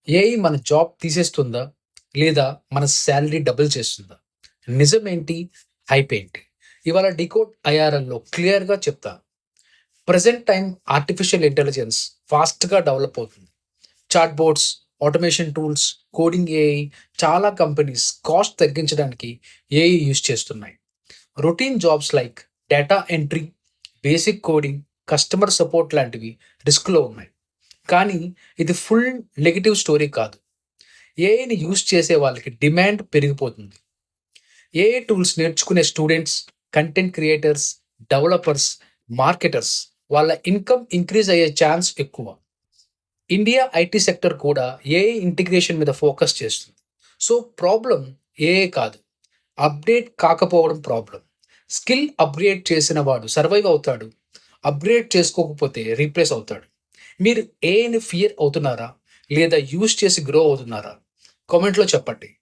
AI మన job తీసేస్తుందా? లేదా మన సాలరీ డబుల్ చేస్తుందా? నిజమేంటి? హైప్ ఏంటి? ఇవాళ డీకోడ్ ఐఆర్ఎల్‌లో క్లియర్‌గా చెప్తా. ప్రెజెంట్ టైమ్ ఆర్టిఫిషియల్ ఇంటెలిజెన్స్ ఫాస్ట్‌గా డెవలప్ అవుతుంది. చాట్‌బోట్స్, ఆటోమేషన్ టూల్స్, కోడింగ్ ఏఐ చాలా కంపెనీస్ కాస్ట్ తగ్గించడానికి ఏఐ యూజ్ చేస్తున్నాయి. Routine jobs like data entry, basic coding, customer support లాంటివి రిస్క్‌లో ఉన్నాయి. కానీ ఇది ఫుల్ నెగెటివ్ స్టోరీ కాదు. ఏఐని యూజ్ చేసే వాళ్ళకి డిమాండ్ పెరిగిపోతుంది. ఏఐ టూల్స్ నేర్చుకునే students, content creators, developers, marketers వాళ్ళ ఇన్‌కమ్ ఇంక్రీజ్ అయ్యే ఛాన్స్ ఎక్కువ. ఇండియా ఐటీ సెక్టర్ కూడా ఏఐ ఇంటిగ్రేషన్ మీద ఫోకస్ చేస్తుంది. సో, ప్రాబ్లమ్ ఏఐ కాదు. అప్‌డేట్ కాకపోవడం ప్రాబ్లమ్. స్కిల్ అప్‌గ్రేడ్ చేసిన వాడు సర్వైవ్ అవుతాడు. అప్‌గ్రేడ్ చేసుకోకపోతే రీప్లేస్ అవుతాడు. మీరు ఏఐని ఫియర్ అవుతున్నారా? లేదా యూజ్ చేసి గ్రో అవుతున్నారా? కామెంట్‌లో చెప్పండి.